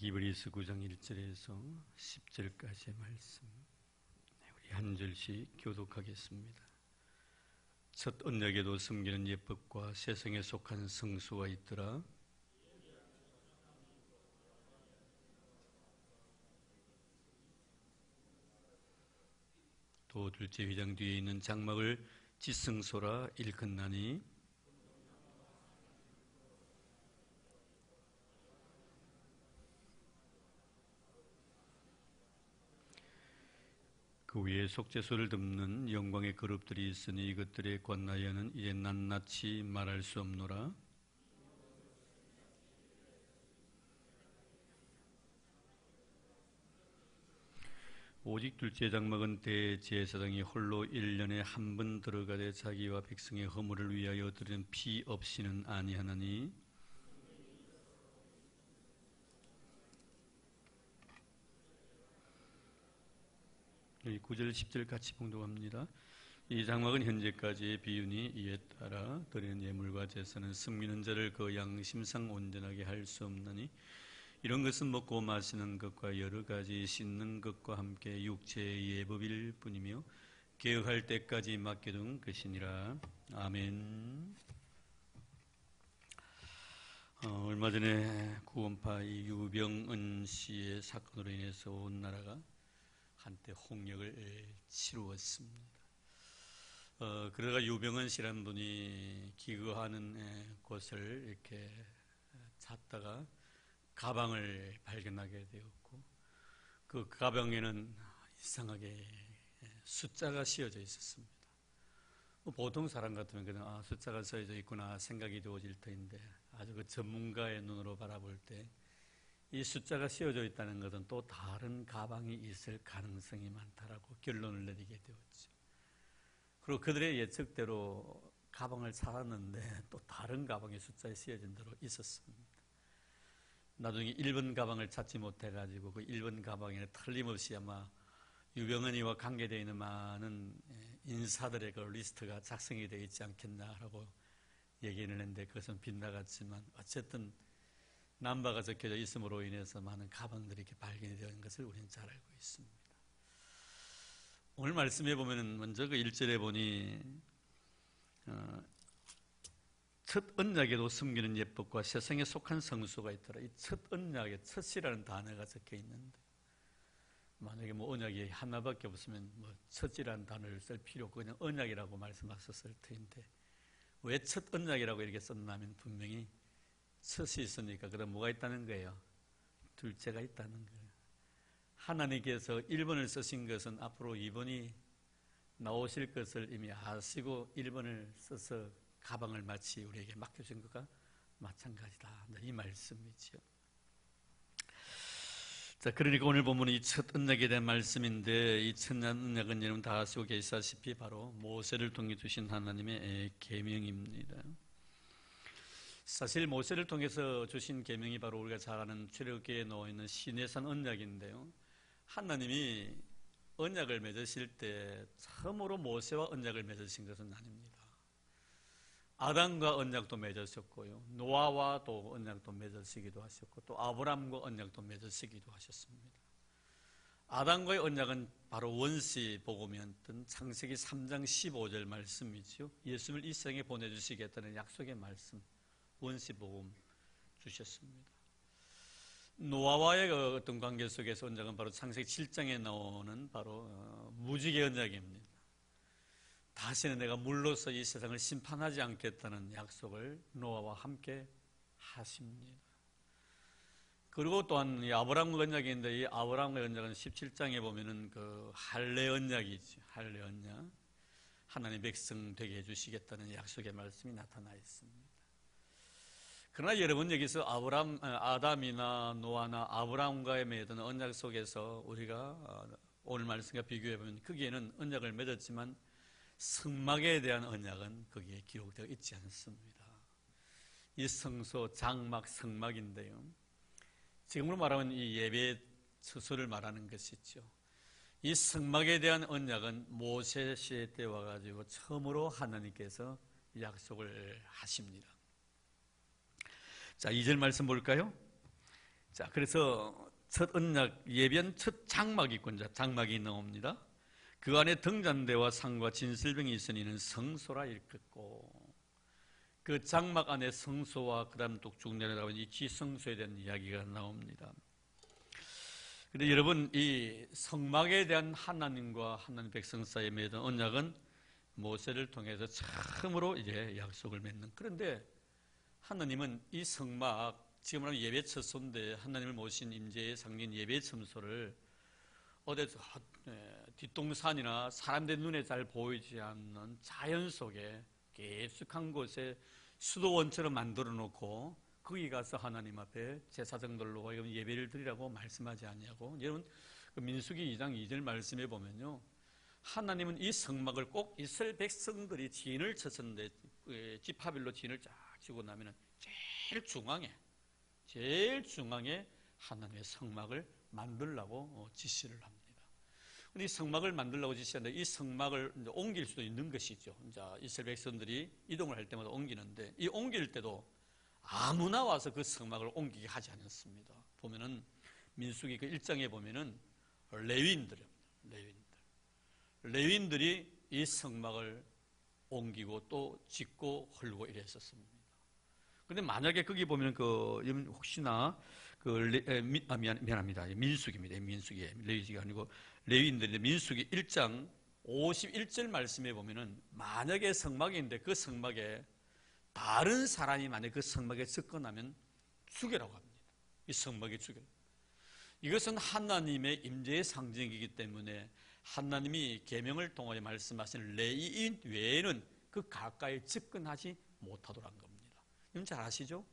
히브리서 9장 1절에서 10절까지의 말씀, 우리 한 절씩 교독하겠습니다. 첫 언약에도 숨기는 예법과 세상에 속한 성수가 있더라. 또 둘째 휘장 뒤에 있는 장막을 지성소라 일컫나니 그 위에 속죄소를 덮는 영광의 그룹들이 있으니 이것들의 관나여는 이제 낱낱이 말할 수 없노라. 오직 둘째 장막은 대제사장이 홀로 1년에 한 번 들어가되 자기와 백성의 허물을 위하여 드리는 피 없이는 아니하나니 여기 9절 10절 같이 봉독합니다. 이 장막은 현재까지의 비윤이 이에 따라 드리는 예물과 제사는 승리는 자를 그 양심상 온전하게 할 수 없나니 이런 것은 먹고 마시는 것과 여러 가지 씻는 것과 함께 육체의 예법일 뿐이며 개혁할 때까지 맡겨둔 것이니라. 아멘. 얼마 전에 구원파 유병은 씨의 사건으로 인해서 온 나라가 한때 홍역을 치루었습니다. 그러다가 유병은 씨라는 분이 기거하는 곳을 이렇게 찾다가 가방을 발견하게 되었고, 그 가방에는 이상하게 숫자가 씌어져 있었습니다. 보통 사람 같으면 그냥 숫자가 써져 있구나 생각이 되어질 터인데, 아주 그 전문가의 눈으로 바라볼 때 이 숫자가 씌어져 있다는 것은 또 다른 가방이 있을 가능성이 많다라고 결론을 내리게 되었죠. 그리고 그들의 예측대로 가방을 찾았는데 또 다른 가방이 숫자에 씌어진 대로 있었습니다. 나중에 1번 가방을 찾지 못해가지고 그 1번 가방에 틀림없이 아마 유병은이와 관계되어 있는 많은 인사들의 그 리스트가 작성이 되어 있지 않겠나라고 얘기를 했는데, 그것은 빗나갔지만 어쨌든 남바가 적혀져 있음으로 인해서 많은 가방들이 이렇게 발견이 되는 것을 우리는 잘 알고 있습니다. 오늘 말씀해 보면은 먼저 그 1절에 보니 첫 언약에도 숨기는 예법과 세상에 속한 성수가 있더라. 이 첫 언약에 첫이라는 단어가 적혀 있는데, 만약에 뭐 언약이 하나밖에 없으면 뭐 첫이라는 단어를 쓸 필요 없고 그냥 언약이라고 말씀하셨을 텐데, 왜 첫 언약이라고 이렇게 썼냐면 분명히 첫이 있으니까 그럼 뭐가 있다는 거예요? 둘째가 있다는 거예요. 하나님께서 1번을 쓰신 것은 앞으로 2번이 나오실 것을 이미 아시고 1번을 써서 가방을 마치 우리에게 맡겨준 것과 마찬가지다, 이 말씀이죠. 자, 그러니까 오늘 본문은 이 첫 언약에 대한 말씀인데, 이 첫 언약은 여러분 다 아시고 계시다시피 바로 모세를 통해 주신 하나님의 계명입니다. 사실 모세를 통해서 주신 계명이 바로 우리가 잘 아는 출애굽기에 나와 있는 시내산 언약인데요, 하나님이 언약을 맺으실 때 처음으로 모세와 언약을 맺으신 것은 아닙니다. 아담과 언약도 맺으셨고요, 노아와 또 언약도 맺으시기도 하셨고, 또 아브람과 언약도 맺으시기도 하셨습니다. 아담과의 언약은 바로 원시 복음이었던 창세기 3장 15절 말씀이죠. 예수를 이 세상에 보내주시겠다는 약속의 말씀, 원시 복음 주셨습니다. 노아와의 그 어떤 관계 속에서 언약은 바로 창세기 7장에 나오는 바로 무지개 언약입니다. 다시는 내가 물로서 이 세상을 심판하지 않겠다는 약속을 노아와 함께 하십니다. 그리고 또한 이 아브라함 언약인데, 이 아브라함 언약은 17장에 보면은 그 할례 언약이죠. 할례 언약, 하나님 백성 되게 해주시겠다는 약속의 말씀이 나타나 있습니다. 그러나 여러분, 여기서 아담이나 노아나 아브라함과의 맺은 언약 속에서 우리가 오늘 말씀과 비교해보면 거기에는 언약을 맺었지만 성막에 대한 언약은 거기에 기록되어 있지 않습니다. 이 성소, 장막, 성막인데요, 지금으로 말하면 이 예배 처소를 말하는 것이죠. 이 성막에 대한 언약은 모세 시대 때 와가지고 처음으로 하나님께서 약속을 하십니다. 자, 2절 말씀 볼까요? 자, 그래서 첫 언약 예비한 첫 장막이 있고 이제 장막이 나옵니다. 그 안에 등잔대와 상과 진설병이 있으니 이는 성소라 일컫고, 그 장막 안에 성소와 그 다음 또 쭉 내려가면 이 지성소에 대한 이야기가 나옵니다. 그런데 여러분, 이 성막에 대한 하나님과 하나님 백성 사이에 맺은 언약은 모세를 통해서 처음으로 이제 약속을 맺는. 그런데 하나님은 이 성막, 지금 말하면 예배 처소인데 하나님을 모신 임재의 상징 예배 처소를 어디 뒷동산이나 사람들 눈에 잘 보이지 않는 자연 속에 깊숙한 곳에 수도원처럼 만들어 놓고 거기 가서 하나님 앞에 제사장들로 예배를 드리라고 말씀하지 않냐고. 여러분, 그 민수기 2장 2절 말씀에 보면요, 하나님은 이 성막을 꼭 이스라엘 백성들이 진을 쳤었는데, 지파별로 진을 쫙 치고 나면은 제일 중앙에 하나님의 성막을 만들라고 지시를 합니다. 근데 이 성막을 만들라고 지시하는데 이 성막을 옮길 수도 있는 것이죠. 이제 이스라엘 백성들이 이동을 할 때마다 옮기는데, 이 옮길 때도 아무나 와서 그 성막을 옮기게 하지 않았습니다. 보면은 민수기 그 1장에 보면은 레위인들이 이 성막을 옮기고 또 짓고 헐고 이랬었습니다. 근데 만약에 거기 보면 혹시나 미안합니다. 민수기입니다. 민수기. 레위기가 아니고 레위인들인데, 민수기 1장 51절 말씀에 보면은 만약에 성막이 있는데 그 성막에 다른 사람이 만약에 그 성막에 접근하면 죽여라고 합니다. 이 성막에 죽여. 이것은 하나님의 임재의 상징이기 때문에 하나님이 계명을 통하여 말씀하신 레위인 외에는 그 가까이 접근하지 못하도록 한 겁니다. 여러분 잘 아시죠?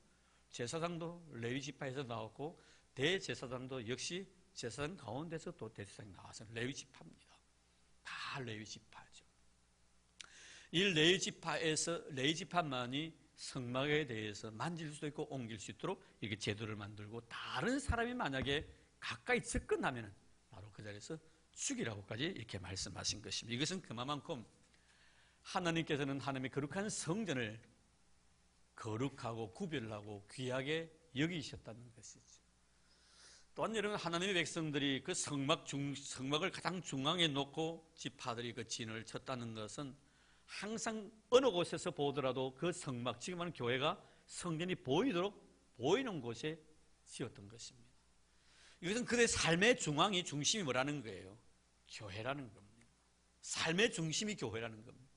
제사장도 레위 지파에서 나왔고 대제사장도 역시 제사장 가운데서 또 대제사장이 나와서 레위 지파입니다. 다 레위 지파죠. 이 레위 지파만이 성막에 대해서 만질 수도 있고 옮길 수 있도록 이렇게 제도를 만들고, 다른 사람이 만약에 가까이 접근하면 바로 그 자리에서 죽이라고까지 이렇게 말씀하신 것입니다. 이것은 그만큼 하나님께서는 하나님의 거룩한 성전을 거룩하고 구별하고 귀하게 여기셨다는 것이죠. 또한 여러분, 하나님의 백성들이 그 성막을 가장 중앙에 놓고 지파들이 그 진을 쳤다는 것은 항상 어느 곳에서 보더라도 그 성막, 지금 하는 교회가 성전이 보이는 곳에 지었던 것입니다. 이것은 그들의 삶의 중심이 뭐라는 거예요? 교회라는 겁니다. 삶의 중심이 교회라는 겁니다.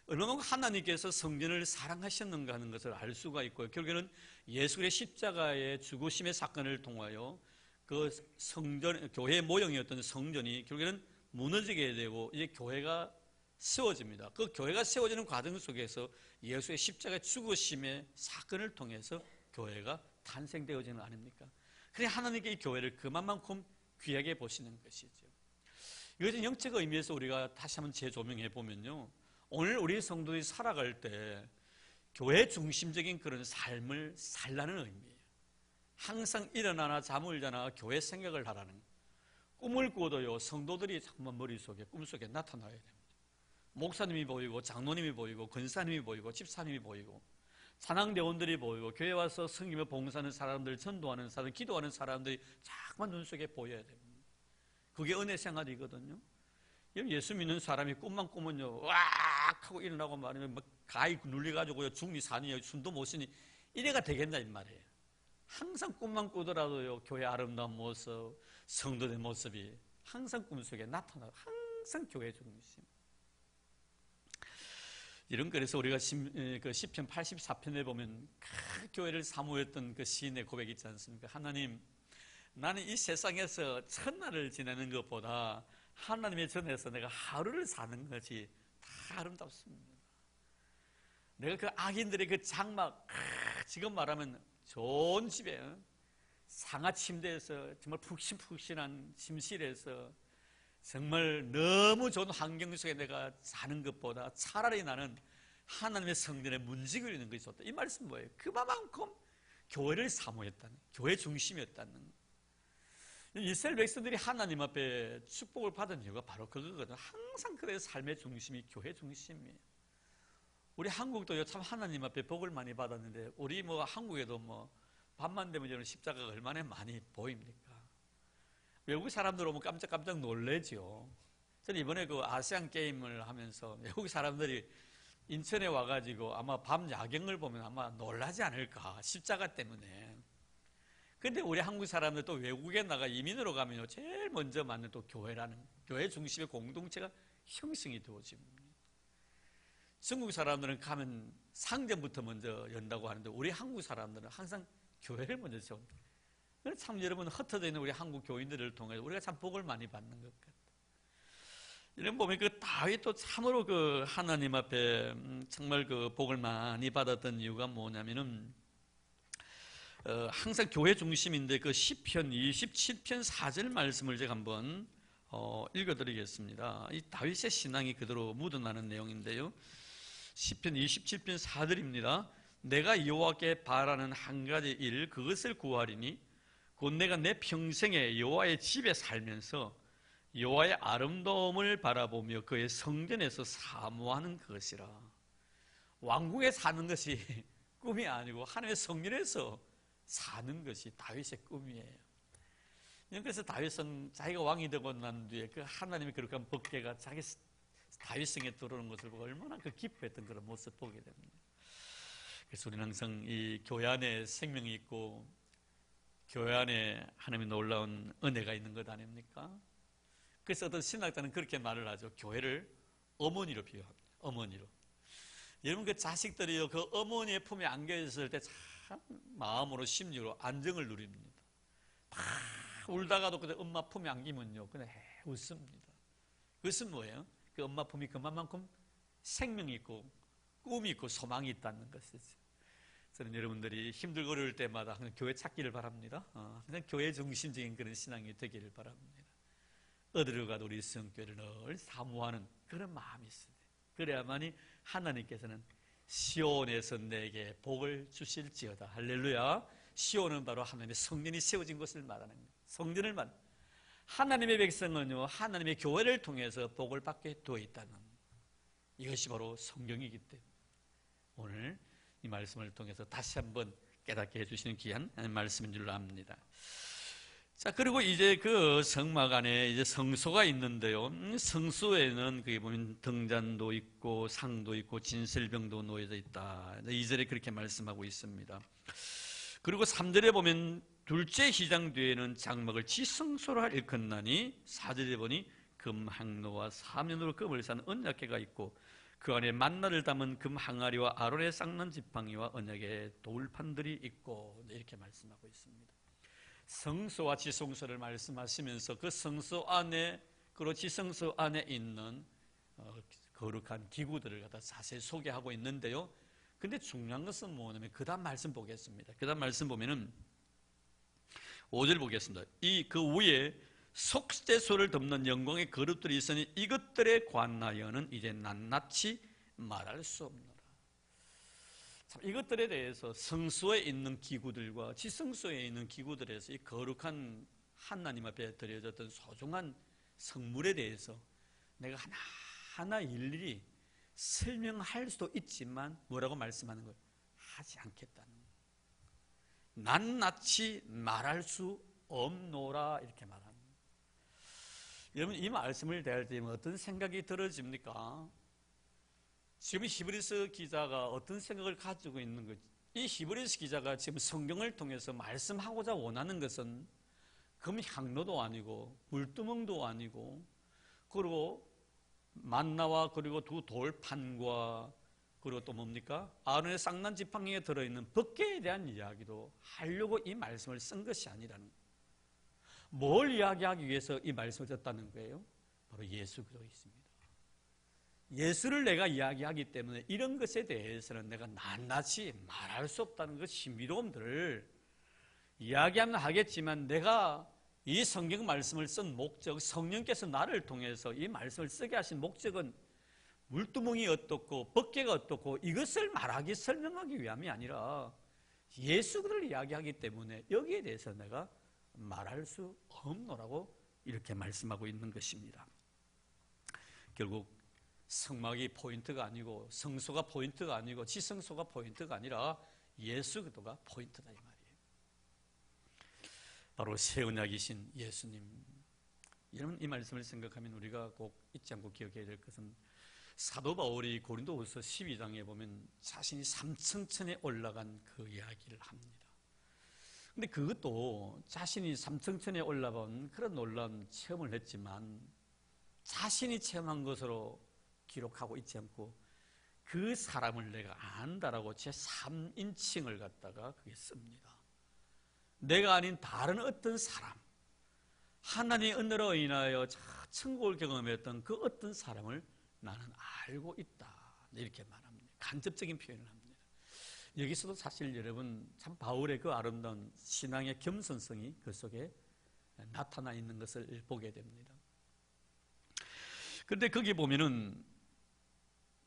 얼마나 하나님께서 성전을 사랑하셨는가 하는 것을 알 수가 있고요. 결국에는 예수의 십자가의 죽으심의 사건을 통하여 그 성전, 교회의 모형이었던 성전이 결국에는 무너지게 되고 이제 교회가 세워집니다. 그 교회가 세워지는 과정 속에서 예수의 십자가 죽으심의 사건을 통해서 교회가 탄생되어지는 거 아닙니까? 그래 하나님께 이 교회를 그만큼 귀하게 보시는 것이죠. 이것은 영적 의미에서 우리가 다시 한번 재조명해 보면요, 오늘 우리 성도들이 살아갈 때 교회 중심적인 그런 삶을 살라는 의미예요. 항상 일어나나 잠을 자나 교회 생각을 하라는, 꿈을 꾸어도요 성도들이 정말 머릿속에 꿈속에 나타나야 됩니다. 목사님이 보이고 장로님이 보이고 권사님이 보이고 집사님이 보이고 찬양대원들이 보이고 교회 와서 섬기며 봉사하는 사람들, 전도하는 사람, 기도하는 사람들이 자꾸만 눈 속에 보여야 됩니다. 그게 은혜 생활이거든요. 예수 믿는 사람이 꿈만 꾸면요 왁 하고 일어나고 말하면 막 가위 눌려가지고요 중리 사니 숨도 못 쉬니 이래가 되겠나 이 말이에요. 항상 꿈만 꾸더라도요 교회 아름다운 모습, 성도의 모습이 항상 꿈속에 나타나고 항상 교회 중심. 이런, 그래서 우리가 그 시편 84편에 보면 그 교회를 사모했던 그 시인의 고백이 있지 않습니까? 하나님, 나는 이 세상에서 천날을 지내는 것보다 하나님의 전에서 내가 하루를 사는 것이 다 아름답습니다. 내가 그 악인들의 그 장막, 지금 말하면 좋은 집에 상하 침대에서 정말 푹신푹신한 침실에서 정말 너무 좋은 환경 속에 내가 사는 것보다 차라리 나는 하나님의 성전에 문지기를 있는 것이 좋다. 이 말씀은 뭐예요? 그만큼 교회를 사모했다는, 교회 중심이었다는. 이스라엘 백성들이 하나님 앞에 축복을 받은 이유가 바로 그거거든요. 항상 그들의 삶의 중심이 교회 중심이에요. 우리 한국도요 참 하나님 앞에 복을 많이 받았는데, 우리 한국에도 밤만 되면 저는 십자가가 얼마나 많이 보입니까? 외국 사람들 오면 깜짝깜짝 놀래죠. 저는 이번에 그 아시안 게임을 하면서 외국 사람들이 인천에 와가지고 아마 밤 야경을 보면 아마 놀라지 않을까, 십자가 때문에. 근데 우리 한국 사람들 또 외국에 나가 이민으로 가면요, 제일 먼저 만든 또 교회라는, 교회 중심의 공동체가 형성이 되어집니다. 중국 사람들은 가면 상점부터 먼저 연다고 하는데 우리 한국 사람들은 항상 교회를 먼저 세웁니다. 참 여러분, 흩어져 있는 우리 한국 교인들을 통해서 우리가 참 복을 많이 받는 것 같아요. 이런 보면 그 다윗도 참으로 그 하나님 앞에 정말 그 복을 많이 받았던 이유가 뭐냐면은 항상 교회 중심인데 그 시편 27편 4절 말씀을 제가 한번 읽어드리겠습니다. 이 다윗의 신앙이 그대로 묻어나는 내용인데요. 시편 27편 4절입니다. 내가 여호와께 바라는 한 가지 일, 그것을 구하리니 곧 내가 내 평생에 여호와의 집에 살면서 여호와의 아름다움을 바라보며 그의 성전에서 사모하는 것이라. 왕궁에 사는 것이 꿈이 아니고 하나님의 성전에서 사는 것이 다윗의 꿈이에요. 그래서 다윗은 자기가 왕이 되고 난 뒤에 그 하나님의 거룩한 법궤가 자기 다윗성에 들어오는 것을 보고 얼마나 그 기뻐했던 그런 모습을 보게 됩니다. 그래서 우리는 항상 이 교회 안에 생명이 있고 교회 안에 하나님의 놀라운 은혜가 있는 것 아닙니까? 그래서 어떤 신학자는 그렇게 말을 하죠. 교회를 어머니로 비유합니다. 어머니로. 여러분, 그 자식들이요, 그 어머니의 품에 안겨 있을 때 참 마음으로 심리로 안정을 누립니다. 막 울다가도 그때 엄마 품에 안기면요, 그냥 웃습니다. 그것은 뭐예요? 그 엄마 품이 그만큼 생명이 있고 꿈이 있고 소망이 있다는 것이죠. 저는 여러분들이 힘들고 어려울 때마다 항상 교회 찾기를 바랍니다. 항상 교회 중심적인 그런 신앙이 되기를 바랍니다. 어디로 가도 우리 성교회를 늘 사모하는 그런 마음이 있습니다. 그래야만이 하나님께서는 시온에서 내게 복을 주실지어다. 할렐루야. 시온은 바로 하나님의 성전이 세워진 것을 말하는 거예요. 성전을 말합니다. 하나님의 백성은요, 하나님의 교회를 통해서 복을 받게 되어 있다는, 이것이 바로 성경이기 때문에 오늘 이 말씀을 통해서 다시 한번 깨닫게 해주시는 귀한 말씀인 줄로 압니다. 자, 그리고 이제 그 성막 안에 이제 성소가 있는데요. 성소에는 그게 보면 등잔도 있고 상도 있고 진설병도 놓여져 있다. 2절에 그렇게 말씀하고 있습니다. 그리고 3절에 보면 둘째 휘장 뒤에는 장막을 지성소라 일컫나니 4절에 보니 금항로와 사면으로 금을 산 언약궤가 있고 그 안에 만나를 담은 금 항아리와 아론의 쌍난 지팡이와 언약의 돌판들이 있고, 이렇게 말씀하고 있습니다. 성소와 지성소를 말씀하시면서 그 성소 안에, 그리고 지성소 안에 있는 거룩한 기구들을 갖다 자세히 소개하고 있는데요. 근데 중요한 것은 뭐냐면 그 다음 말씀 보겠습니다. 그 다음 말씀 보면은 5절 보겠습니다. 그 위에 속죄소를 덮는 영광의 그릇들이 있으니 이것들에 관하여는 이제 낱낱이 말할 수 없노라. 참, 이것들에 대해서 성소에 있는 기구들과 지성소에 있는 기구들에서 이 거룩한 하나님 앞에 드려졌던 소중한 성물에 대해서 내가 하나하나 일일이 설명할 수도 있지만 뭐라고 말씀하는 거예요? 하지 않겠다는 거예요. 낱낱이 말할 수 없노라, 이렇게 말합니다. 여러분, 이 말씀을 대할 때 어떤 생각이 들어집니까? 지금 히브리서 기자가 어떤 생각을 가지고 있는 거지? 이 히브리서 기자가 지금 성경을 통해서 말씀하고자 원하는 것은 금향로도 아니고 물두멍도 아니고, 그리고 만나와 그리고 두 돌판과 그리고 또 뭡니까? 아론의 쌍난 지팡이에 들어있는 법궤에 대한 이야기도 하려고 이 말씀을 쓴 것이 아니라는 거예요. 뭘 이야기하기 위해서 이 말씀을 썼다는 거예요? 바로 예수 그리스도이십니다. 예수를 내가 이야기하기 때문에 이런 것에 대해서는 내가 낱낱이 말할 수 없다는 것, 신비로움들을 이야기하면 하겠지만 내가 이 성경 말씀을 쓴 목적, 성령께서 나를 통해서 이 말씀을 쓰게 하신 목적은 물두멍이 어떻고 법궤가 어떻고 이것을 말하기, 설명하기 위함이 아니라 예수 그리스도를 이야기하기 때문에 여기에 대해서 내가 말할 수 없노라고 이렇게 말씀하고 있는 것입니다. 결국 성막이 포인트가 아니고 성소가 포인트가 아니고 지성소가 포인트가 아니라 예수 그리스도가 포인트다, 이 말이에요. 바로 새 언약이신 예수님. 여러분, 이 말씀을 생각하면 우리가 꼭 잊지 않고 기억해야 될 것은 사도 바울이 고린도후서 12장에 보면 자신이 삼층천에 올라간 그 이야기를 합니다. 근데 그것도 자신이 삼층천에 올라간 그런 놀라운 체험을 했지만 자신이 체험한 것으로 기록하고 있지 않고 그 사람을 내가 안다라고 제3인칭을 갖다가 그게 씁니다. 내가 아닌 다른 어떤 사람, 하나님의 은혜로 인하여 천국을 경험했던 그 어떤 사람을 나는 알고 있다, 이렇게 말합니다. 간접적인 표현을 합니다. 여기서도 사실 여러분 참 바울의 그 아름다운 신앙의 겸손성이 그 속에 나타나 있는 것을 보게 됩니다. 그런데 거기 보면은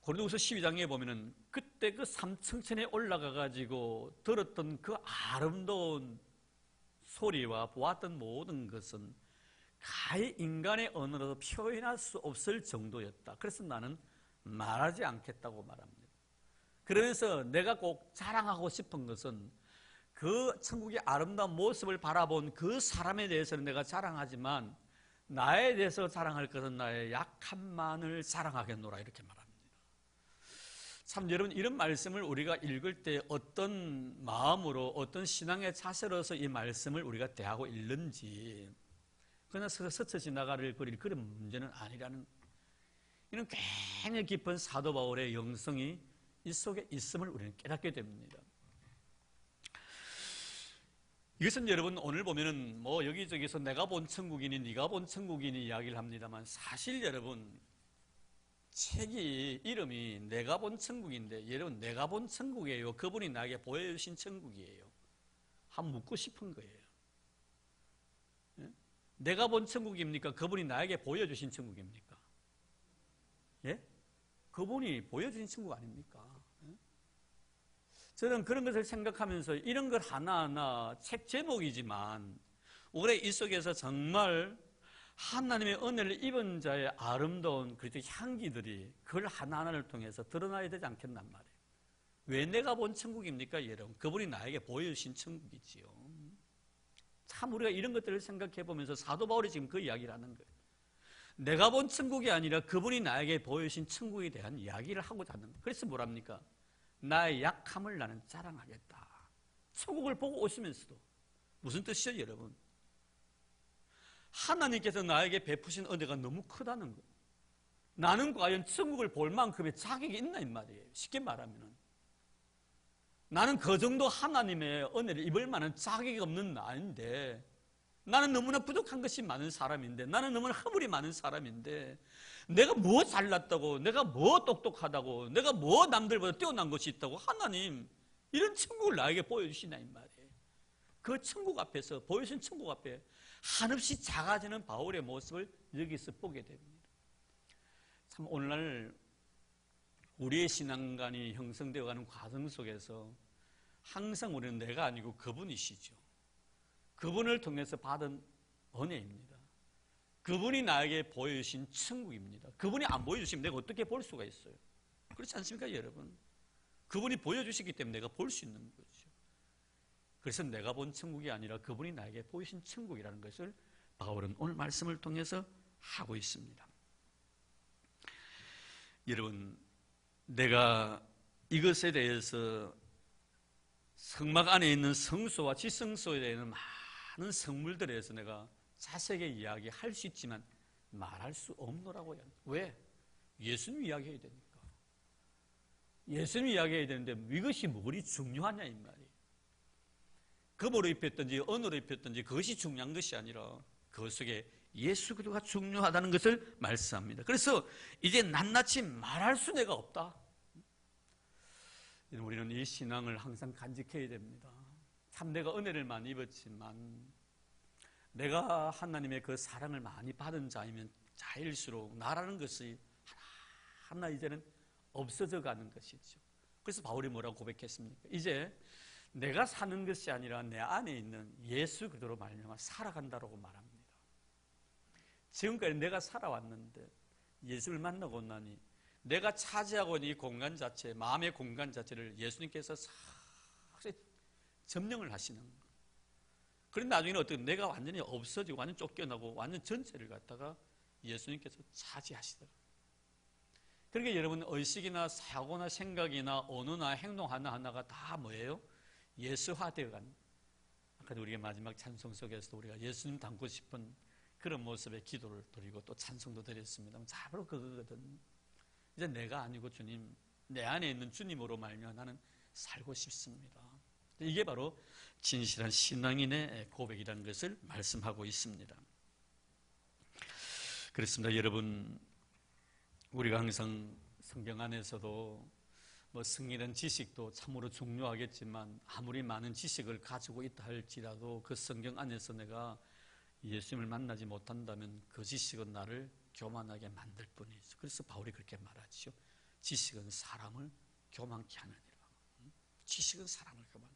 고린도후서 12장에 보면은 그때 그 삼층천에 올라가 가지고 들었던 그 아름다운 소리와 보았던 모든 것은 가히 인간의 언어로도 표현할 수 없을 정도였다. 그래서 나는 말하지 않겠다고 말합니다. 그러면서 내가 꼭 자랑하고 싶은 것은 그 천국의 아름다운 모습을 바라본 그 사람에 대해서는 내가 자랑하지만 나에 대해서 자랑할 것은 나의 약함만을 자랑하겠노라, 이렇게 말합니다. 참 여러분, 이런 말씀을 우리가 읽을 때 어떤 마음으로, 어떤 신앙의 자세로서 이 말씀을 우리가 대하고 읽는지, 그냥 스쳐 지나가릴 그런 문제는 아니라는, 이런 굉장히 깊은 사도 바울의 영성이 이 속에 있음을 우리는 깨닫게 됩니다. 이것은 여러분 오늘 보면은 뭐 여기저기서 내가 본 천국이니 네가 본 천국이니 이야기를 합니다만, 사실 여러분 책이 이름이 내가 본 천국인데, 여러분 내가 본 천국이에요, 그분이 나에게 보여주신 천국이에요? 한번 묻고 싶은 거예요. 예? 내가 본 천국입니까? 그분이 나에게 보여주신 천국입니까? 예? 그분이 보여주신 천국 아닙니까? 예? 저는 그런 것을 생각하면서 이런 것 하나하나 책 제목이지만 올해 이 속에서 정말 하나님의 은혜를 입은 자의 아름다운 그 향기들이 그걸 하나하나를 통해서 드러나야 되지 않겠단 말이에요. 왜 내가 본 천국입니까, 여러분? 그분이 나에게 보여주신 천국이지요. 참 우리가 이런 것들을 생각해 보면서 사도 바울이 지금 그 이야기를 하는 거예요. 내가 본 천국이 아니라 그분이 나에게 보여주신 천국에 대한 이야기를 하고자 하는 거예요. 그래서 뭐랍니까? 나의 약함을 나는 자랑하겠다. 천국을 보고 오시면서도. 무슨 뜻이죠, 여러분? 하나님께서 나에게 베푸신 은혜가 너무 크다는 거예요. 나는 과연 천국을 볼 만큼의 자격이 있나, 이 말이에요. 쉽게 말하면 나는 그 정도 하나님의 은혜를 입을 만한 자격이 없는 나인데, 나는 너무나 부족한 것이 많은 사람인데, 나는 너무나 허물이 많은 사람인데, 내가 뭐 잘났다고, 내가 뭐 똑똑하다고, 내가 뭐 남들보다 뛰어난 것이 있다고 하나님 이런 천국을 나에게 보여주시나, 이 말이에요. 그 천국 앞에서, 보여주신 천국 앞에 한없이 작아지는 바울의 모습을 여기서 보게 됩니다. 참 오늘날 우리의 신앙관이 형성되어가는 과정 속에서 항상 우리는 내가 아니고 그분이시죠. 그분을 통해서 받은 은혜입니다. 그분이 나에게 보여주신 천국입니다. 그분이 안 보여주시면 내가 어떻게 볼 수가 있어요? 그렇지 않습니까, 여러분? 그분이 보여주시기 때문에 내가 볼 수 있는 거죠. 그래서 내가 본 천국이 아니라 그분이 나에게 보이신 천국이라는 것을 바울은 오늘 말씀을 통해서 하고 있습니다. 여러분, 내가 이것에 대해서 성막 안에 있는 성소와 지성소에 대한 많은 성물들에 대해서 내가 자세하게 이야기할 수 있지만 말할 수 없노라고요. 왜? 예수님 이야기해야 되니까. 예수님 이야기해야 되는데 이것이 뭐리 중요하냐, 이 말이에요. 금으로 입혔든지 은으로 입혔든지 그것이 중요한 것이 아니라 그 속에 예수 그리스도가 중요하다는 것을 말씀합니다. 그래서 이제 낱낱이 말할 수 내가 없다. 우리는 이 신앙을 항상 간직해야 됩니다. 참 내가 은혜를 많이 입었지만, 내가 하나님의 그 사랑을 많이 받은 자일수록 나라는 것이 하나 이제는 없어져 가는 것이죠. 그래서 바울이 뭐라고 고백했습니까? 이제 내가 사는 것이 아니라 내 안에 있는 예수 그리스도로 말미암아 살아간다라고 말합니다. 지금까지 내가 살아왔는데 예수를 만나고 나니 내가 차지하고 있는 이 공간 자체, 마음의 공간 자체를 예수님께서 점령을 하시는 거예요. 그런데 나중에는 어떻게 내가 완전히 없어지고 완전 쫓겨나고 완전 전체를 갖다가 예수님께서 차지하시더라고요. 그러니까 여러분 의식이나 사고나 생각이나 언어나 행동 하나하나가 다 뭐예요? 예수화되어 가는. 아까 우리가 마지막 찬송 속에서도 우리가 예수님 닮고 싶은 그런 모습의 기도를 드리고 또 찬송도 드렸습니다. 자, 바로 그거거든. 이제 내가 아니고 주님, 내 안에 있는 주님으로 말미암아 나는 살고 싶습니다. 이게 바로 진실한 신앙인의 고백이라는 것을 말씀하고 있습니다. 그렇습니다. 여러분, 우리가 항상 성경 안에서도 뭐 승리는 지식도 참으로 중요하겠지만 아무리 많은 지식을 가지고 있다 할지라도 그 성경 안에서 내가 예수님을 만나지 못한다면 그 지식은 나를 교만하게 만들 뿐이죠. 그래서 바울이 그렇게 말하죠. 지식은 사람을 교만케 하느니라. 지식은 사람을 교만케.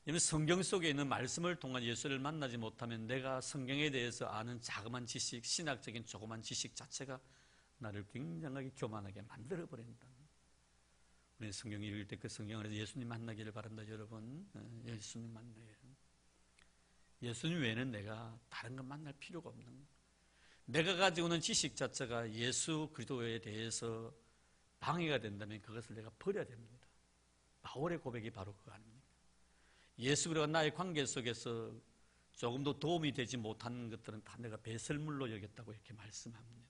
이는 성경 속에 있는 말씀을 통한 예수를 만나지 못하면 내가 성경에 대해서 아는 자그마한 지식, 신학적인 조그만 지식 자체가 나를 굉장하게 교만하게 만들어버린다. 우리 성경 읽을 때 그 성경 안에서 예수님 만나기를 바란다. 여러분, 예수님 만나요. 예수님 외에는 내가 다른 건 만날 필요가 없는 거예요. 내가 가지고 있는 지식 자체가 예수 그리스도에 대해서 방해가 된다면 그것을 내가 버려야 됩니다. 바울의 고백이 바로 그거 아닙니까? 예수 그리스도와 나의 관계 속에서 조금도 도움이 되지 못하는 것들은 다 내가 배설물로 여겼다고 이렇게 말씀합니다.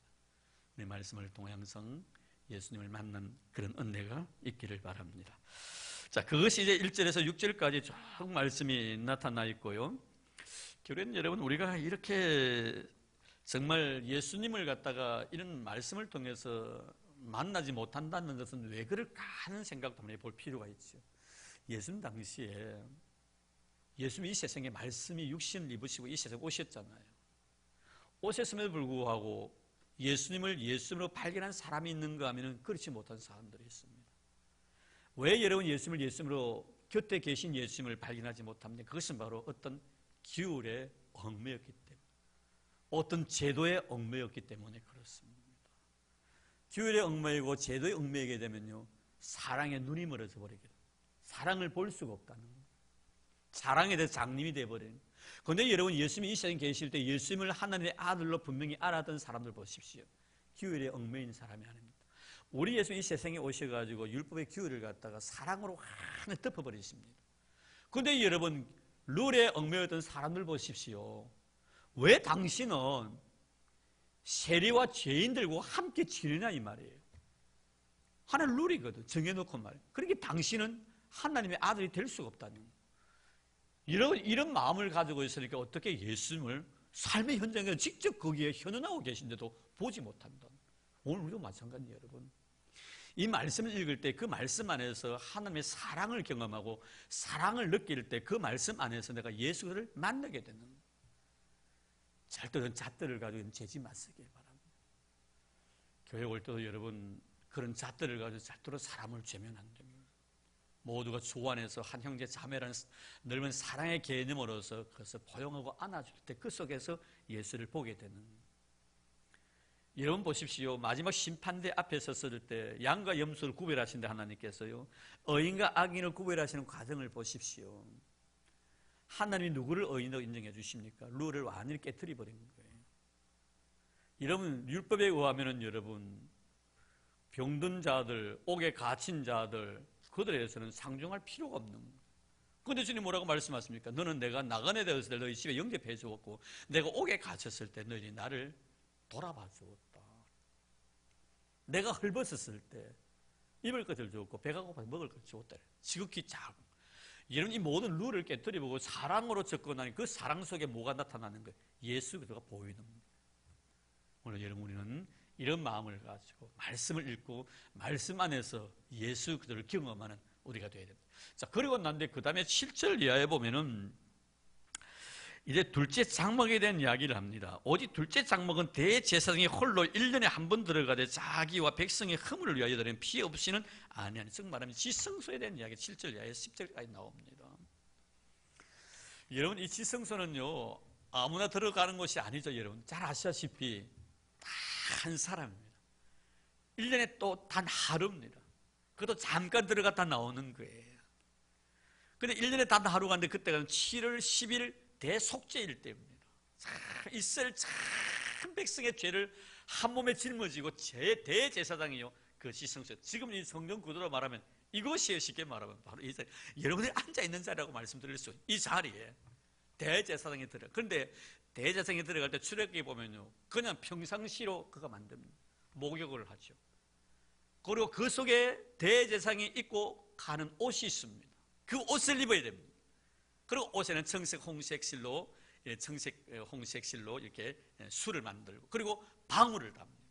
이 말씀을 통해 항상 예수님을 만난 그런 은혜가 있기를 바랍니다. 자, 그것이 이제 1절에서 6절까지 쭉 말씀이 나타나 있고요. 결국엔 여러분, 우리가 이렇게 정말 예수님을 갖다가 이런 말씀을 통해서 만나지 못한다는 것은 왜 그럴까 하는 생각도 한번 해볼 필요가 있죠. 예수님 당시에 예수님이 이 세상에 말씀이 육신을 입으시고 이 세상에 오셨잖아요. 오셨음에도 불구하고 예수님을 예수님으로 발견한 사람이 있는가 하면 그렇지 못한 사람들이 있습니다. 왜 여러분 예수님을 예수님으로 곁에 계신 예수님을 발견하지 못합니까? 그것은 바로 어떤 기울에 얽매였기 때문에, 어떤 제도에 얽매였기 때문에 그렇습니다. 기울에 얽매이고 제도에 얽매이게 되면요, 사랑의 눈이 멀어져 버리게 됩니다. 사랑을 볼 수가 없다는 거예요. 사랑에 대해서 장님이 되어버리는 거예요. 그런데 여러분, 예수님이 이 세상에 계실 때 예수님을 하나님의 아들로 분명히 알았던 사람들 보십시오. 기울에 얽매인 사람이 아닙니다. 우리 예수 이 세상에 오셔가지고 율법의 기울을 갖다가 사랑으로 하나 덮어버리십니다. 그런데 여러분, 룰에 얽매였던 사람들 보십시오. 왜 당신은 세리와 죄인들과 함께 지내냐 이 말이에요. 하나는 룰이거든. 정해놓고 말이에요. 그러니까 당신은 하나님의 아들이 될 수가 없다는 거예요. 이런 마음을 가지고 있으니까 어떻게 예수님을 삶의 현장에서 직접 거기에 현현하고 계신데도 보지 못한다. 오늘 우리도 마찬가지예요, 여러분. 이 말씀을 읽을 때 그 말씀 안에서 하나님의 사랑을 경험하고 사랑을 느낄 때 그 말씀 안에서 내가 예수를 만나게 되는 거예요. 절대로 잣들을 가지고 재지 마시길 바랍니다. 교회 올 때도 여러분 그런 잣들을 가지고 절대로 사람을 죄면 안 됩니다. 모두가 주 안에서 한 형제 자매라는 넓은 사랑의 개념으로서 그것을 포용하고 안아줄 때 그 속에서 예수를 보게 되는 거예요. 여러분 보십시오. 마지막 심판대 앞에 섰을 때 양과 염소를 구별하신다 하나님께서요, 의인과 악인을 구별하시는 과정을 보십시오. 하나님이 누구를 의인으로 인정해 주십니까? 룰을 완전히 깨트려 버린 거예요. 여러분, 율법에 의하면은 여러분 병든 자들, 옥에 갇힌 자들, 그들에 대해서는 상종할 필요가 없는 거예요. 그런데 주님 뭐라고 말씀하십니까? 너는 내가 나그네 되었을 때 너희 집에 영접해 주었고 내가 옥에 갇혔을 때 너희 나를 돌아봐 주었다. 내가 헐벗었을 때 입을 것을 주었고 배가 고파서 먹을 것을 주었다. 지극히 작은. 여러분, 이 모든 룰을 깨뜨려보고 사랑으로 접근하니 그 사랑 속에 뭐가 나타나는 거예요? 예수 그리스도가 보이는 거예요. 오늘 여러분, 우리는 이런 마음을 가지고 말씀을 읽고 말씀 안에서 예수 그리스도를 경험하는 우리가 되어야 됩니다. 자, 그리고 난데 그 다음에 7절 이하에 보면은 이제 둘째 장막에 대한 이야기를 합니다. 오직 둘째 장막은 대제사장이 홀로 1년에 한 번 들어가되 자기와 백성의 허물을 위하여 드리는 피 없이는 아니하니, 즉 말하면 지성소에 대한 이야기 7절 이하에 10절까지 나옵니다. 여러분, 이 지성소는요 아무나 들어가는 곳이 아니죠. 여러분 잘 아시다시피 한 사람입니다. 1년에 또 단 하루입니다. 그것도 잠깐 들어갔다 나오는 거예요. 근데 1년에 단 하루가 있는데 그때가 7월 10일 대속죄일 때입니다. 이스라엘 참 백성의 죄를 한 몸에 짊어지고 대제사장이요 그 지성소. 지금 이 성경 구도로 말하면 이것이에요. 쉽게 말하면 바로 이 자리, 여러분이 앉아있는 자리라고 말씀드릴 수, 이 자리에 대제사장이 들어가. 그런데 대제사장이 들어갈 때 출애굽기 보면요, 그냥 평상시로 그가 만듭니다. 목욕을 하죠. 그리고 그 속에 대제사장이 입고 가는 옷이 있습니다. 그 옷을 입어야 됩니다. 그리고 옷에는 청색 홍색 실로 이렇게 술을 만들고, 그리고 방울을 답니다.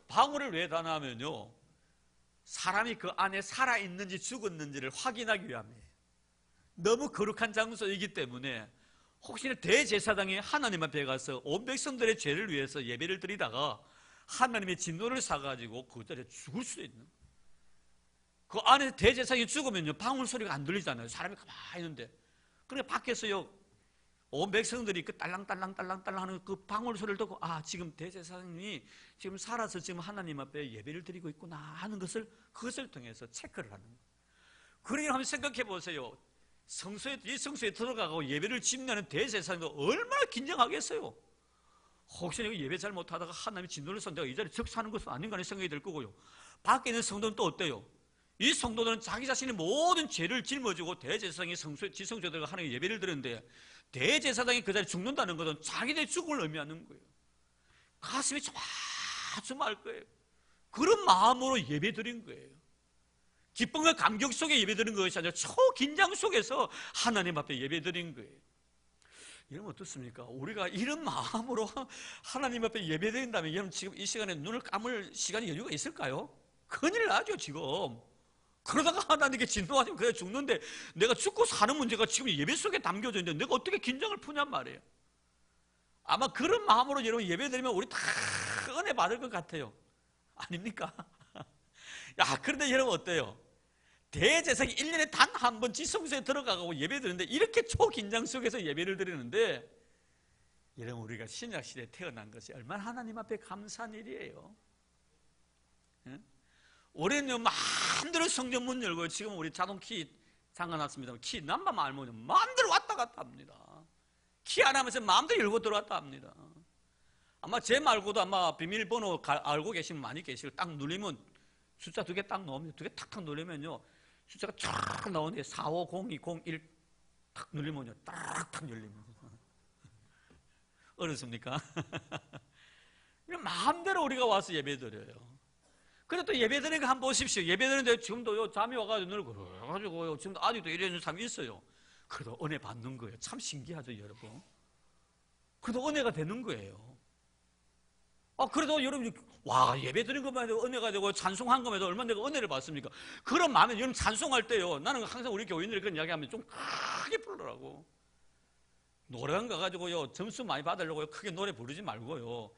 방울을 왜 다냐면요, 사람이 그 안에 살아있는지 죽었는지를 확인하기 위함이에요. 너무 거룩한 장소이기 때문에 혹시나 대제사장이 하나님 앞에 가서 온 백성들의 죄를 위해서 예배를 드리다가 하나님의 진노를 사가지고 그 자리에 죽을 수도 있는 거예요. 그 안에 대제사장이 죽으면요, 방울 소리가 안 들리잖아요. 사람이 가만히 있는데. 그러니까 밖에서요, 온 백성들이 그 딸랑딸랑딸랑딸랑 하는 그 방울 소리를 듣고, 아, 지금 대제사장님이 지금 살아서 지금 하나님 앞에 예배를 드리고 있구나 하는 것을, 그것을 통해서 체크를 하는 거예요. 그러니 한번 생각해 보세요. 이 성소에 들어가고 예배를 집례하는 대제사장도 얼마나 긴장하겠어요. 혹시 내가 예배 잘 못하다가 하나님의 진노를 써 내가 이 자리에 적사하는 것은 아닌가 하는 생각이 들 거고요. 밖에 있는 성도는 또 어때요? 이 성도들은 자기 자신의 모든 죄를 짊어지고 대제사장이 지성소에 들어가 하나님의 예배를 드리는데, 대제사장이 그 자리에 죽는다는 것은 자기들의 죽음을 의미하는 거예요. 가슴이 조마조마할 거예요. 그런 마음으로 예배 드린 거예요. 기쁨과 감격 속에 예배 드린 것이 아니라 초긴장 속에서 하나님 앞에 예배 드린 거예요. 여러분 어떻습니까? 우리가 이런 마음으로 하나님 앞에 예배 드린다면 여러분 지금 이 시간에 눈을 감을 시간이 여유가 있을까요? 큰일 나죠 지금. 그러다가 하나님께 진노하시면 그래 죽는데, 내가 죽고 사는 문제가 지금 예배 속에 담겨져 있는데 내가 어떻게 긴장을 푸냔 말이에요. 아마 그런 마음으로 여러분 예배 드리면 우리 다 은혜 받을 것 같아요. 아닙니까? 야, 그런데 여러분 어때요? 대제사장이 1년에 단 한 번 지성소에 들어가고 예배 드리는데 이렇게 초긴장 속에서 예배를 드리는데, 여러분 우리가 신약시대에 태어난 것이 얼마나 하나님 앞에 감사한 일이에요. 올해는 마음대로 성전 문 열고, 지금 우리 자동키 잠가놨습니다. 키 남바만 알면 마음대로 왔다 갔다 합니다. 키 안 하면서 마음대로 열고 들어왔다 합니다. 아마 제 말고도 아마 비밀번호 알고 계시면 많이 계시고, 딱 누르면 숫자 2개 딱 나옵니다. 2개 탁탁 누르면요, 숫자가 쫙 나오는데 450201 탁 누르면요, 딱탁 열립니다. 어렵습니까? 마음대로 우리가 와서 예배 드려요. 그래 또 예배 드리는 거 한번 보십시오. 예배 드리는데 지금도요, 잠이 와가지고 눈을 그래가지고요, 지금도 아직도 이러는 사람이 있어요. 그래도 은혜 받는 거예요. 참 신기하죠, 여러분. 그래도 은혜가 되는 거예요. 그래도 여러분, 와, 예배 드린 것만 해도 은혜가 되고 찬송한 것만 해도 얼마나 내가 은혜를 받습니까? 그런 마음에 여러분 찬송할 때요, 나는 항상 우리 교인들이 그런 이야기 하면 좀 크게 부르라고. 노래방 가가지고요, 점수 많이 받으려고요, 크게 노래 부르지 말고요,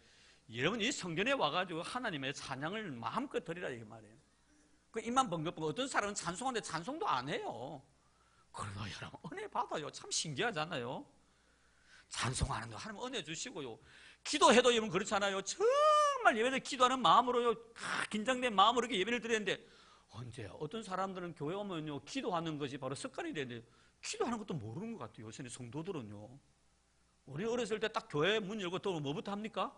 여러분 이 성전에 와가지고 하나님의 찬양을 마음껏 드리라 이 말이에요. 그 입만 번긋번긋. 어떤 사람은 찬송하는데 찬송도 안 해요. 그래도 여러분 은혜 받아요. 참 신기하잖아요. 찬송하는데 하나님 은혜 주시고요, 기도해도 여러분 그렇잖아요. 정말 예배를 기도하는 마음으로요, 긴장된 마음으로 이렇게 예배를 드리는데, 언제 어떤 사람들은 교회 오면요, 기도하는 것이 바로 습관이 되는데 기도하는 것도 모르는 것 같아요. 요새 성도들은요. 우리 어렸을 때 딱 교회 문 열고 또 뭐부터 합니까?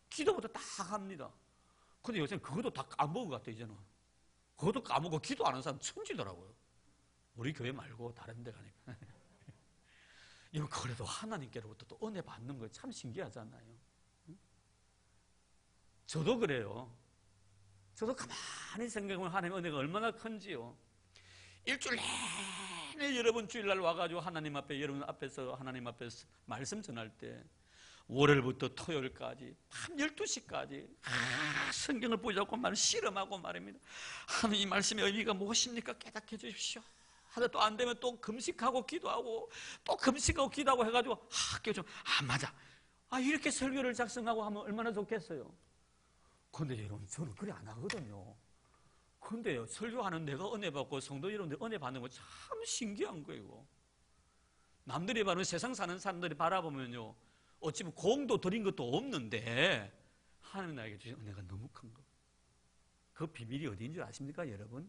기도부터 딱 합니다. 근데 요새는 그것도 다 까먹은 것 같아요. 이제는 그것도 까먹고 기도 안 하는 사람 천지더라고요. 우리 교회 말고 다른 데 가니까. 이건 그래도 하나님께로부터 또 은혜 받는 거 참 신기하잖아요. 저도 그래요. 저도 가만히 생각하면 하나님의 은혜가 얼마나 큰지요. 일주일 내내 여러분 주일날 와가지고 하나님 앞에, 여러분 앞에서 하나님 앞에서 말씀 전할 때 월요일부터 토요일까지 밤 12시까지 성경을 보자고 말을 씨름하고 말입니다. 하나님 이 말씀의 의미가 무엇입니까? 깨닫게 해주십시오. 하다 또 안 되면 또 금식하고 기도하고 또 금식하고 기도하고 해가지고 맞아. 이렇게 설교를 작성하고 하면 얼마나 좋겠어요. 그런데 여러분 저는 그래 안 하거든요. 그런데요, 설교하는 내가 은혜 받고 성도 여러분들 은혜 받는 거 참 신기한 거예요. 남들이 바로 세상 사는 사람들이 바라보면요, 어찌 보면 공도 드린 것도 없는데 하나님 나에게 주신 은혜가 너무 큰 거. 그 비밀이 어디인 줄 아십니까, 여러분?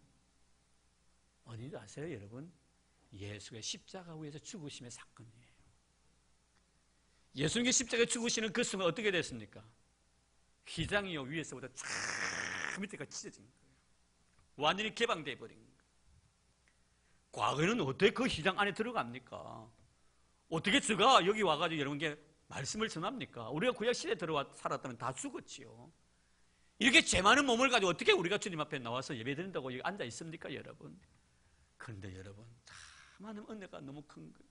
어디인 줄 아세요, 여러분? 예수의 십자가 위에서 죽으심의 사건이에요. 예수님께 십자가에 죽으시는 그 순간 어떻게 됐습니까? 휘장이요 위에서부터 쫙 밑에까지 찢어진 거예요. 완전히 개방되어 버린 거예요. 과거에는 어떻게 그 휘장 안에 들어갑니까? 어떻게 제가 여기 와가지고 여러분께 말씀을 전합니까? 우리가 구약 시대에 들어와 살았다면 다 죽었지요. 이렇게 죄 많은 몸을 가지고 어떻게 우리가 주님 앞에 나와서 예배드린다고 여기 앉아 있습니까, 여러분? 그런데 여러분, 하나님 은혜가 너무 큰 거예요.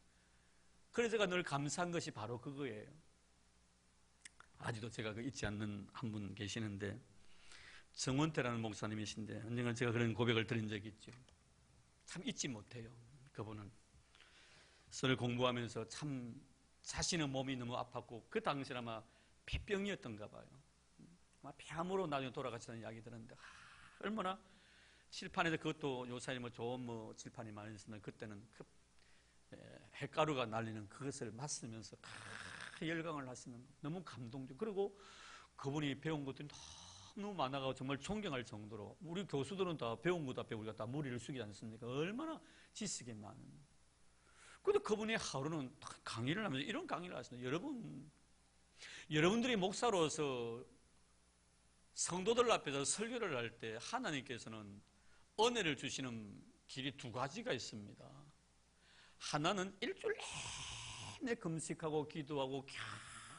그래서 제가 늘 감사한 것이 바로 그거예요. 아직도 제가 잊지 않는 한 분 계시는데, 정원태라는 목사님이신데 언젠가 제가 그런 고백을 드린 적이 있죠. 참 잊지 못해요. 그분은 썰을 공부하면서 참 자신의 몸이 너무 아팠고 그 당시는 아마 폐병이었던가 봐요. 아마 폐암으로 나중에 돌아가시다는 이야기 들었는데 얼마나 칠판에서 그것도 요사이 좋은 칠판이 많이 있었는데 그때는 그 햇가루가 날리는 그것을 맞으면서 열광을 하시는 너무 감동적. 그리고 그분이 배운 것들이 너무 많아가지고 정말 존경할 정도로 우리 교수들은 다 배운 것 앞에 우리가 다 무리를 숙이지 않습니까? 얼마나 지식이 많은. 근데 그분이 하루는 강의를 하면서 이런 강의를 하시는. 여러분들이 목사로서 성도들 앞에서 설교를 할 때 하나님께서는 은혜를 주시는 길이 두 가지가 있습니다. 하나는 일주일 내내 금식하고 기도하고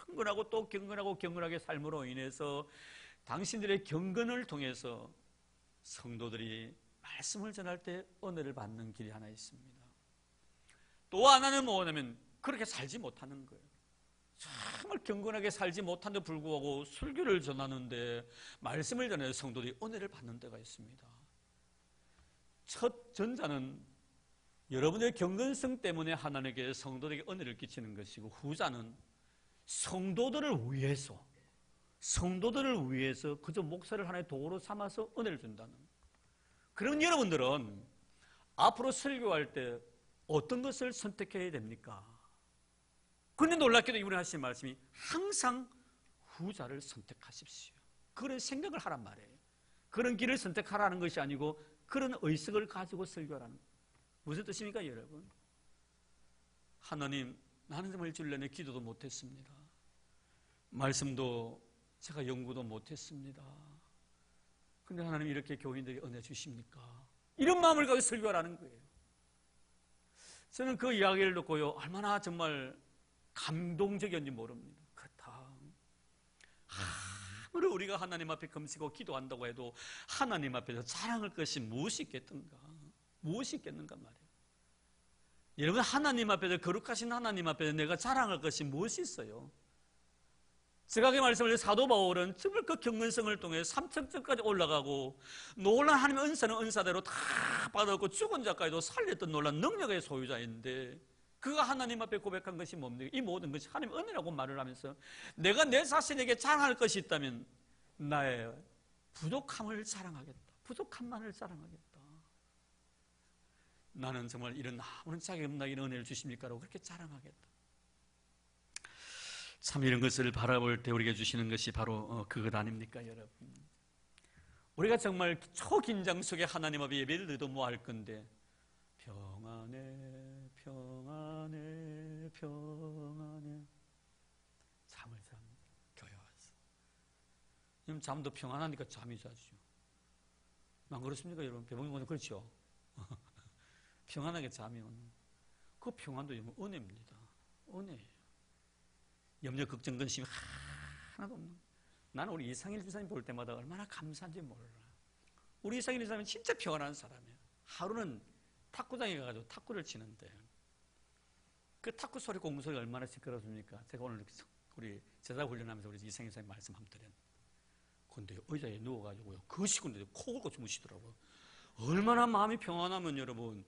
경건하고 또 경건하고 경건하게 삶으로 인해서 당신들의 경건을 통해서 성도들이 말씀을 전할 때 은혜를 받는 길이 하나 있습니다. 또 하나는 뭐냐면 그렇게 살지 못하는 거예요. 정말 경건하게 살지 못한데 불구하고 설교를 전하는데 말씀을 전해서 성도들이 은혜를 받는 때가 있습니다. 첫 전자는 여러분의 경건성 때문에 하나님께 성도들에게 은혜를 끼치는 것이고, 후자는 성도들을 위해서 그저 목사를 하나의 도구로 삼아서 은혜를 준다는. 그럼 여러분들은 앞으로 설교할 때 어떤 것을 선택해야 됩니까? 그런데 놀랍게도 이분이 하신 말씀이 항상 후자를 선택하십시오. 그런 생각을 하란 말이에요. 그런 길을 선택하라는 것이 아니고 그런 의식을 가지고 설교하라는 거예요. 무슨 뜻입니까, 여러분? 하나님, 나는 정말 일주일 내내 기도도 못했습니다. 말씀도 제가 연구도 못했습니다. 근데 하나님 이렇게 교인들이 은혜 주십니까? 이런 마음을 가지고 설교하라는 거예요. 저는 그 이야기를 듣고요, 얼마나 정말 감동적이었는지 모릅니다. 그렇다. 아무리 우리가 하나님 앞에 금식하고 기도한다고 해도 하나님 앞에서 자랑할 것이 무엇이 있겠던가? 무엇이 있겠는가 말이에요. 여러분, 하나님 앞에서, 거룩하신 하나님 앞에서 내가 자랑할 것이 무엇이 있어요? 제가 그 말씀을 사도 바울은 정말 그 경건성을 통해 삼천점까지 올라가고 놀란 하나님의 은사는 은사대로 다 받았고 죽은 자까지도 살렸던 놀란 능력의 소유자인데, 그가 하나님 앞에 고백한 것이 뭡니까? 이 모든 것이 하나님의 은혜라고 말을 하면서 내가 내 자신에게 자랑할 것이 있다면 나의 부족함을 자랑하겠다. 부족함만을 자랑하겠다. 나는 정말 이런 아무런 자격 없나 이런 은혜를 주십니까? 라고 그렇게 자랑하겠다. 참 이런 것을 바라볼 때 우리에게 주시는 것이 바로 그것 아닙니까, 여러분? 우리가 정말 초긴장 속에 하나님 앞에 예배를 드려도 뭐 할 건데, 평안해 평안해 평안해 잠을 잡니다. 교회 와서 지금 잠도 평안하니까 잠이 자죠. 안 그렇습니까, 여러분? 배봉이 그렇죠? 평안하게 잠이 오는 그 평안도 은혜입니다. 은혜예요. 염려, 걱정, 근심이 하나도 없는. 나는 우리 이상일 집사님 볼 때마다 얼마나 감사한지 몰라. 우리 이상일 집사님은 진짜 평안한 사람이에요. 하루는 탁구장에 가가지고 탁구를 치는데 그 탁구 소리, 공부 소리가 얼마나 시끄럽습니까? 제가 오늘 우리 제자 훈련하면서 우리 이상일 집사님 말씀 한번 드렸는데, 근데 의자에 누워가지고요, 그 시간에 코 골고 주무시더라고요. 얼마나 마음이 평안하면 여러분,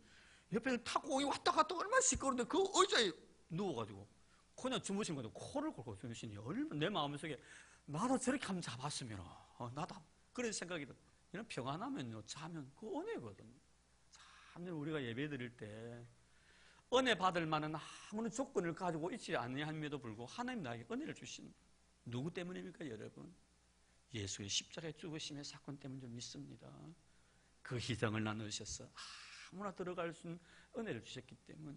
옆에 탁구공이 왔다 갔다 얼마나 시끄러운데 그 의자에 누워가지고 그냥 주무시는 거죠. 코를 골고 주무시니 얼마나 내 마음속에 나도 저렇게 한번 잡았으면 나도 그런 생각이 들어요. 이런 평안하면요, 자면 그 은혜거든요. 참 우리가 예배 드릴 때 은혜 받을 만한 아무런 조건을 가지고 있지 않음에도 불구하고 하나님 나에게 은혜를 주신, 누구 때문입니까, 여러분? 예수의 십자가의 죽으심의 사건 때문 좀 믿습니다. 그 희생을 나누셔서 아무나 들어갈 수 있는 은혜를 주셨기 때문에.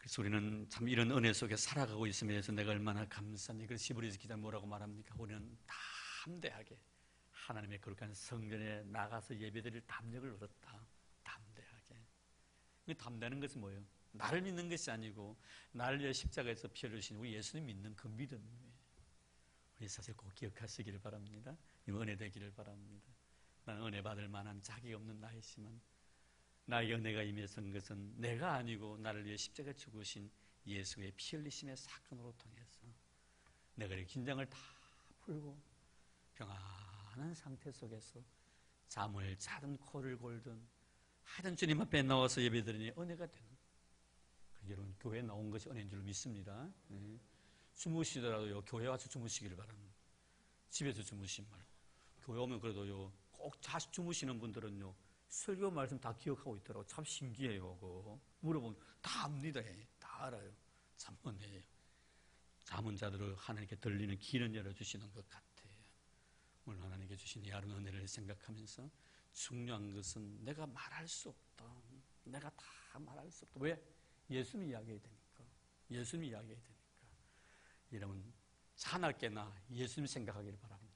그래서 우리는 참 이런 은혜 속에 살아가고 있으면서 내가 얼마나 감사합니까? 그래서 히브리서 기자 뭐라고 말합니까? 우리는 담대하게 하나님의 거룩한 성전에 나가서 예배드릴 담력을 얻었다. 담대하게. 담대하는 것은 뭐예요? 나를 믿는 것이 아니고 나를 위해 십자가에서 피 흘리신 우리 예수님 믿는 그 믿음이에요. 우리 사실 꼭 기억하시기를 바랍니다. 은혜 되기를 바랍니다. 나는 은혜 받을 만한 자격이 없는 나이지만 나의 은혜가 임해선 것은 내가 아니고 나를 위해 십자가에 죽으신 예수의 피 흘리심의 사건으로 통해서 내가 이 긴장을 다 풀고 평안한 상태 속에서 잠을 자든 코를 골든 하여튼 주님 앞에 나와서 예배드리니 은혜가 되는 거예요. 여러분 교회에 나온 것이 은혜인 줄 믿습니다. 주무시더라도요 교회 와서 주무시기를 바랍니다. 집에서 주무신 말고 교회 오면 그래도요 꼭 자식 주무시는 분들은요 설교 말씀 다 기억하고 있더라고. 참 신기해요. 그거 물어보면 다 압니다. 다 알아요. 참 은혜예요. 잠은 자들을 하나님께 들리는 길은 열어주시는 것 같아요. 오늘 하나님께 주신 이 하루 은혜를 생각하면서 중요한 것은 내가 말할 수 없다. 내가 다 말할 수 없다. 왜? 예수님 이야기해야 되니까. 예수님 이야기해야 되니까. 이러면 자나깨나 예수님 생각하기를 바랍니다.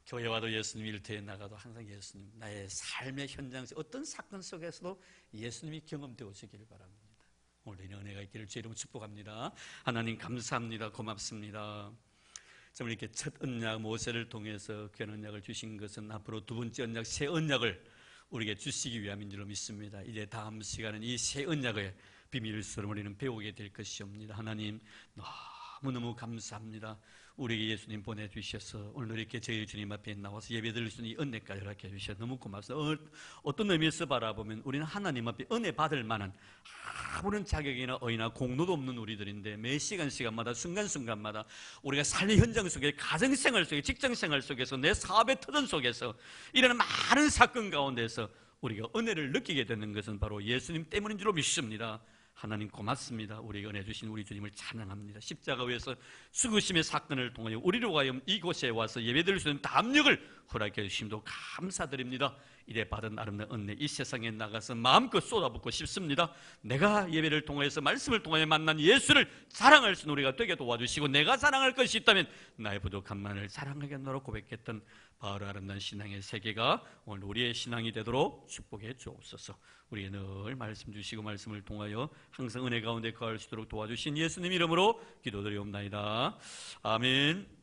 교회 와도 예수님, 일터에 나가도 항상 예수님, 나의 삶의 현장 속 어떤 사건 속에서도 예수님이 경험되어지기를 바랍니다. 오늘 이 은혜가 있기를 주의 이름으로 축복합니다. 하나님 감사합니다. 고맙습니다. 정말 이렇게 첫 언약 모세를 통해서 귀한 언약을 주신 것은 앞으로 두 번째 언약, 새 언약을 우리에게 주시기 위함인 줄로 믿습니다. 이제 다음 시간은 이 새 언약의 비밀스러움 우리는 배우게 될 것이옵니다. 하나님 너무너무 감사합니다. 우리에게 예수님 보내주셔서 오늘 이렇게 저희 주님 앞에 나와서 예배드릴 수 있는 이 은혜까지 허락해 주셔서 너무 고맙습니다. 어떤 의미에서 바라보면 우리는 하나님 앞에 은혜 받을 만한 아무런 자격이나 어이나 공로도 없는 우리들인데 매 시간마다 순간순간마다 우리가 삶의 현장 속에 가정생활 속에 직장생활 속에서 내 사업의 터전 속에서 이런 많은 사건 가운데서 우리가 은혜를 느끼게 되는 것은 바로 예수님 때문인 줄로 믿습니다. 하나님 고맙습니다. 우리에게 은혜 주신 우리 주님을 찬양합니다. 십자가 위에서 죽으심의 사건을 통하여 우리로 하여금 이곳에 와서 예배드릴 수 있는 담력을 허락해 주심도 감사드립니다. 이래 받은 아름다운 은혜 이 세상에 나가서 마음껏 쏟아붓고 싶습니다. 내가 예배를 통해서 말씀을 통하여 만난 예수를 자랑할 수 있는 우리가 되게 도와주시고 내가 자랑할 것이 있다면 나의 부족함만을 자랑하겠노라 고백했던 바로 아름다운 신앙의 세계가 오늘 우리의 신앙이 되도록 축복해 주옵소서. 우리에게 늘 말씀 주시고 말씀을 통하여 항상 은혜 가운데 거할 수 있도록 도와주신 예수님 이름으로 기도드리옵나이다. 아멘.